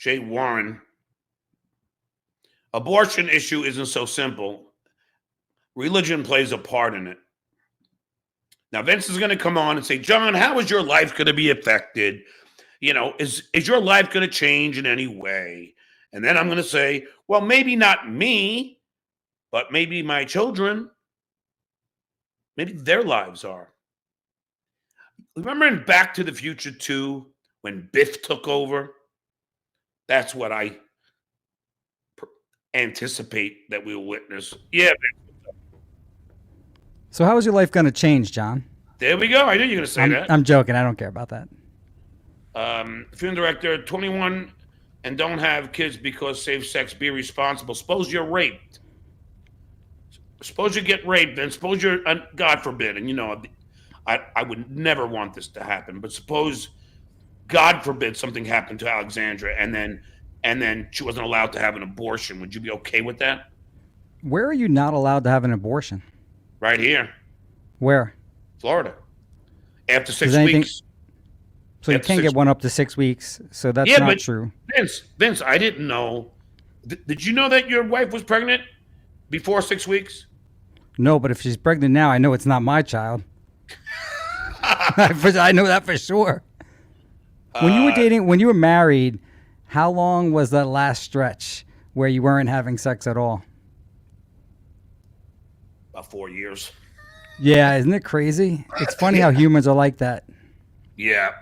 Jay Warren, abortion issue isn't so simple. Religion plays a part in it. Now, Vince is going to come on and say, John, how is your life going to be affected? You know, is your life going to change in any way? And then I'm going to say, well, maybe not me, but maybe my children. Maybe their lives are. Remember in Back to the Future 2 when Biff took over? That's what I anticipate that we will witness. Yeah. So how is your life going to change, John? There we go. I knew you were going to say that. I'm joking. I don't care about that. Film director, 21 and don't have kids because safe sex, be responsible. Suppose you're raped. Suppose you get raped, and suppose you're, God forbid, and you know, I would never want this to happen, but suppose, God forbid, something happened to Alexandra, and then she wasn't allowed to have an abortion. Would you be okay with that? Where are you not allowed to have an abortion? Right here. Where? Florida. After 6 weeks. So you can't get one up to 6 weeks. So that's not true. Vince, I didn't know. Did you know that your wife was pregnant before 6 weeks? No, but if she's pregnant now, I know it's not my child. I know that for sure. When you were dating, when you were married, how long was that last stretch where you weren't having sex at all? About 4 years. Yeah, isn't it crazy? It's funny how humans are like that. Yeah.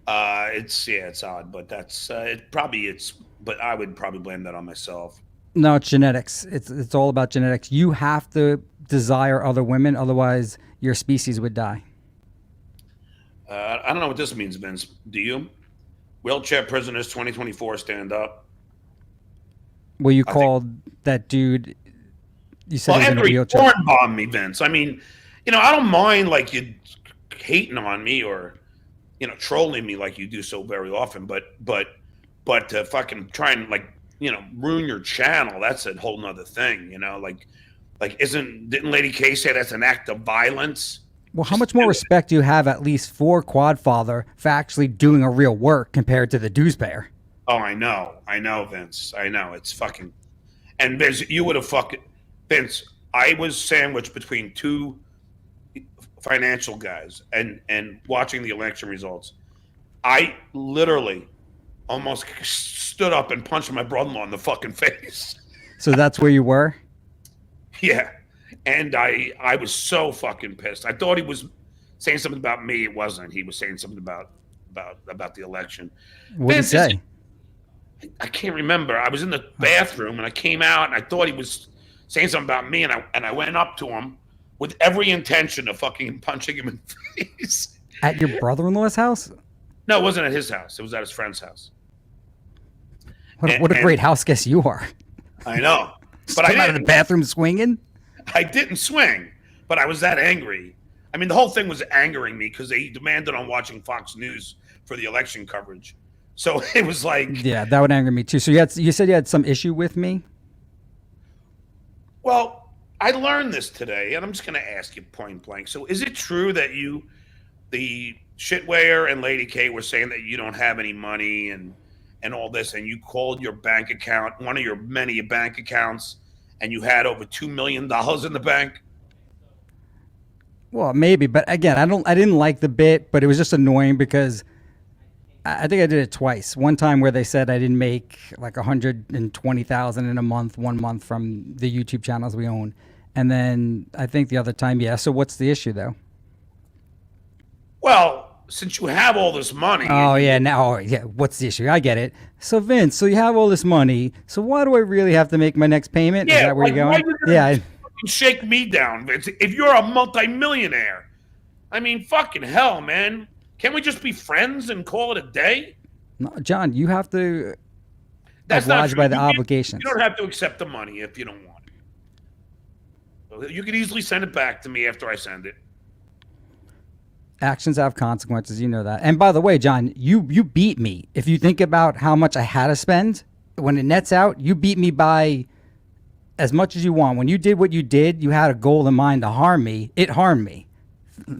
It's odd, but that's but I would probably blame that on myself. No, it's genetics. It's all about genetics. You have to desire other women, otherwise your species would die. I don't know what this means, Vince. Do you? Wheelchair prisoners 2024 stand up. Well, you called that dude. You said he was in a wheelchair. Corn bomb me, Vince. I mean, you know, I don't mind like you hating on me or, you know, trolling me like you do so very often, but to fucking try and like, you know, ruin your channel, that's a whole nother thing, you know, like didn't Lady K say that's an act of violence? Well, how much more respect do you have at least for Quadfather for actually doing a real work compared to the douchepayer? Oh, I know, Vince. I know. It's fucking, and Vince, you would have fucking, Vince, I was sandwiched between two financial guys and watching the election results. I literally almost stood up and punched my brother-in-law in the fucking face. So that's where you were? Yeah. And I was so fucking pissed. I thought he was saying something about me. It wasn't. He was saying something about the election. What did he say? I can't remember. I was in the bathroom and I came out and I thought he was saying something about me, and I went up to him with every intention of fucking punching him in the face. At your brother-in-law's house? No, it wasn't at his house. It was at his friend's house. What a great house guest you are. I know. But I out of the bathroom swinging? I didn't swing, but I was that angry. I mean, the whole thing was angering me because they demanded on watching Fox News for the election coverage. So it was like... Yeah, that would anger me too. So you said you had some issue with me? Well, I learned this today, and I'm just going to ask you point blank. So is it true that the Shitwayer and Lady K were saying that you don't have any money and all this, and you called your bank account, one of your many bank accounts, and you had over $2 million in the bank? Well, maybe, but again, I didn't like the bit, but it was just annoying because I think I did it twice. One time where they said I didn't make like $120,000 in a month, 1 month from the YouTube channels we own. And then I think the other time, yeah. So what's the issue though? Well, since you have all this money. Oh yeah, what's the issue? I get it. So Vince, so you have all this money. So why do I really have to make my next payment? Yeah, is that where you're going? Yeah. Shake me down, Vince. If you're a multimillionaire, I mean, fucking hell, man. Can't we just be friends and call it a day? No, John, you have to oblige by the obligations. You don't have to accept the money if you don't want it. You can easily send it back to me after I send it. Actions have consequences, you know that. And by the way, John, you beat me. If you think about how much I had to spend, when it nets out, you beat me by as much as you want. When you did what you did, you had a goal in mind to harm me. It harmed me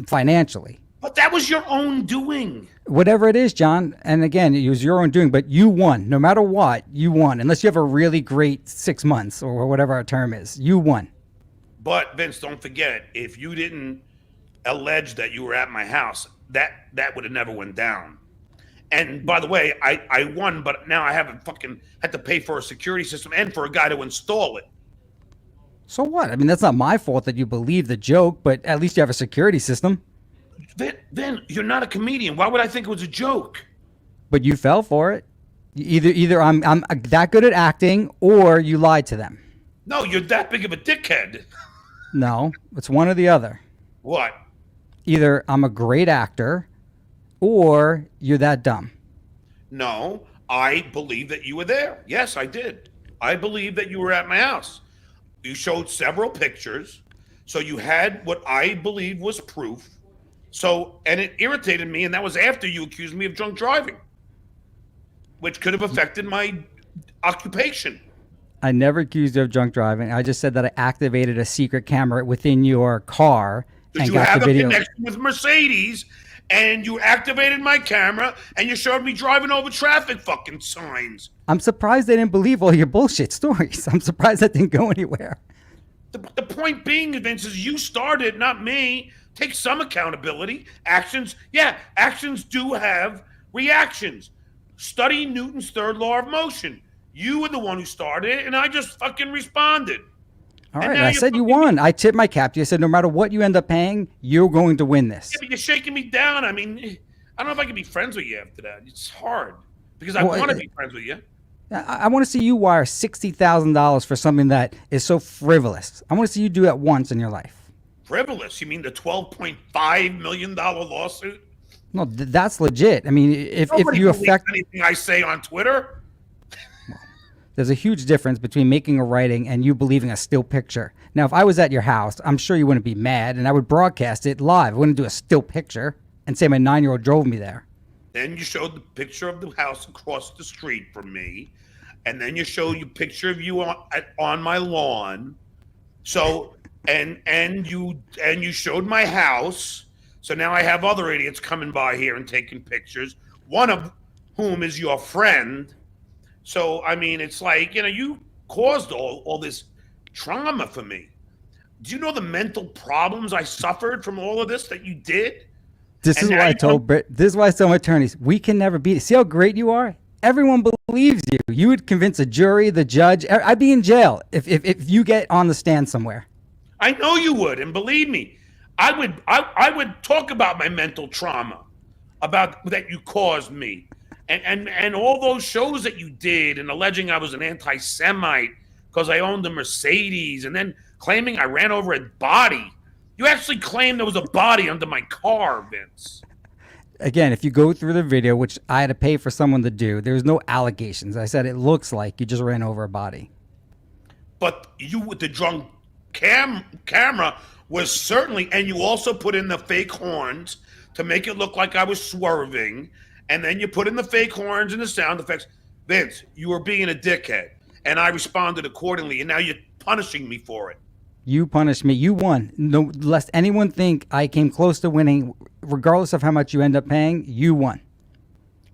financially. But that was your own doing. Whatever it is, John. And again, it was your own doing, but you won. No matter what, you won. Unless you have a really great 6 months or whatever our term is, you won. But Vince, don't forget, if you didn't allege that you were at my house, that would have never went down. And by the way, I won, but now I haven't fucking had to pay for a security system and for a guy to install it. So what? I mean, that's not my fault that you believe the joke, but at least you have a security system. Then you're not a comedian. Why would I think it was a joke? But you fell for it. Either I'm that good at acting, or you lied to them. No, you're that big of a dickhead. No, it's one or the other. What? Either I'm a great actor, or you're that dumb. No, I believe that you were there. Yes, I did. I believe that you were at my house. You showed several pictures, so you had what I believe was proof. So, and it irritated me, and that was after you accused me of drunk driving, which could have affected my occupation. I never accused you of drunk driving. I just said that I activated a secret camera within your car Because and you got have the a video. connection with Mercedes, and you activated my camera, and you showed me driving over traffic fucking signs. I'm surprised they didn't believe all your bullshit stories. I'm surprised that didn't go anywhere. The point being, Vince, is you started, not me. Take some accountability. Actions do have reactions. Study Newton's third law of motion. You were the one who started it, and I just fucking responded. All And right, now I you're said you fucking- won. I tipped my cap to you. I said no matter what you end up paying, you're going to win this. Yeah, but you're shaking me down. I mean, I don't know if I can be friends with you after that. It's hard because I Well, want to be friends with you. I want to see you wire $60,000 for something that is so frivolous. I want to see you do that once in your life. Frivolous? You mean the $12.5 million lawsuit? No, that's legit. I mean, if Nobody you believes affect, anything I say on Twitter. there's a huge difference between making a writing and you believing a still picture. Now, if I was at your house, I'm sure you wouldn't be mad, and I would broadcast it live. I wouldn't do a still picture and say my 9-year-old drove me there. Then you showed the picture of the house across the street from me, and then you showed a picture of you on my lawn. So and you showed my house. So now I have other idiots coming by here and taking pictures. One of whom is your friend. So I mean, it's like you caused all this trauma for me. Do you know the mental problems I suffered from all of this that you did? This And is now why I you told Britt. This is why I tell my attorneys we can never beat it. See how great you are. Everyone believes you. You would convince a jury, the judge. I'd be in jail if you get on the stand somewhere. I know you would, and believe me, I would talk about my mental trauma, about that you caused me, and all those shows that you did, and alleging I was an anti-Semite because I owned a Mercedes, and then claiming I ran over a body. You actually claimed there was a body under my car, Vince. Again, if you go through the video, which I had to pay for someone to do, there's no allegations. I said it looks like you just ran over a body. But you with the drunk camera was certainly, and you also put in the fake horns to make it look like I was swerving, and then you put in the fake horns and the sound effects. Vince, you were being a dickhead, and I responded accordingly, and now you're punishing me for it. You punished me. You won. No, lest anyone think I came close to winning, regardless of how much you end up paying, you won.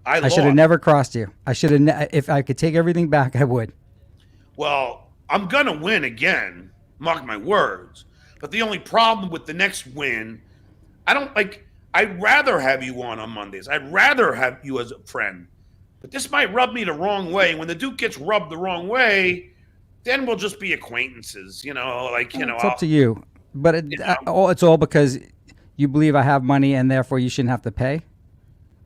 I I should have lost. never crossed you. I should have. If I could take everything back, I would. Well, I'm gonna win again, mark my words. But the only problem with the next win, I'd rather have you on Mondays. I'd rather have you as a friend. But this might rub me the wrong way. When the Duke gets rubbed the wrong way, then we'll just be acquaintances. It's up to you. But it's all because you believe I have money and therefore you shouldn't have to pay.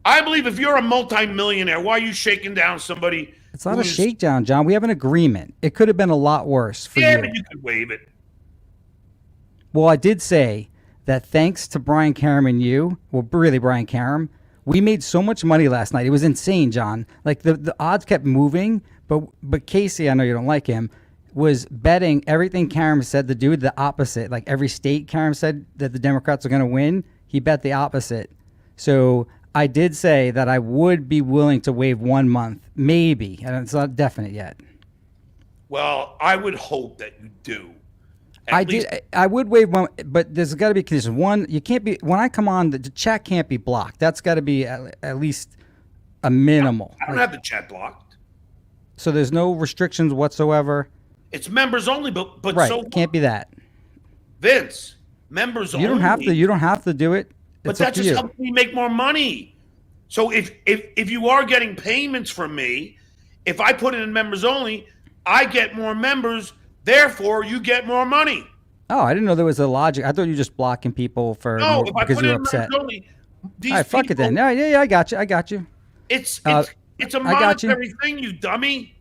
I believe if you're a multimillionaire, why are you shaking down somebody? It's not a shakedown, John. We have an agreement. It could have been a lot worse for Yeah, you. but you could waive it. Well, I did say that thanks to Brian Karam and you, well, really Brian Karam, we made so much money last night. It was insane, John. Like the odds kept moving, but Casey, I know you don't like him, was betting everything Karam said to do the opposite. Like every state Karam said that the Democrats are going to win, he bet the opposite. So I did say that I would be willing to waive 1 month, maybe, and it's not definite yet. Well, I would hope that you do. I At least did. I would waive one, but there's got to be conditions. One, you can't be when I come on. The chat can't be blocked. That's got to be at least a minimal. I don't have the chat blocked. So there's no restrictions whatsoever. It's members only, but Right, so can't be that. Vince, members only. You don't have to. You don't have to do it. But It's up that to just you. helps me make more money. So if you are getting payments from me, if I put it in members only, I get more members. Therefore, you get more money. Oh, I didn't know there was a logic. I thought you were just blocking people for No, if I because put you're it in upset. members only, these All right, fuck it then. people- Yeah, I got you. I got you. It's Uh, it's a I got you. monetary thing, you dummy.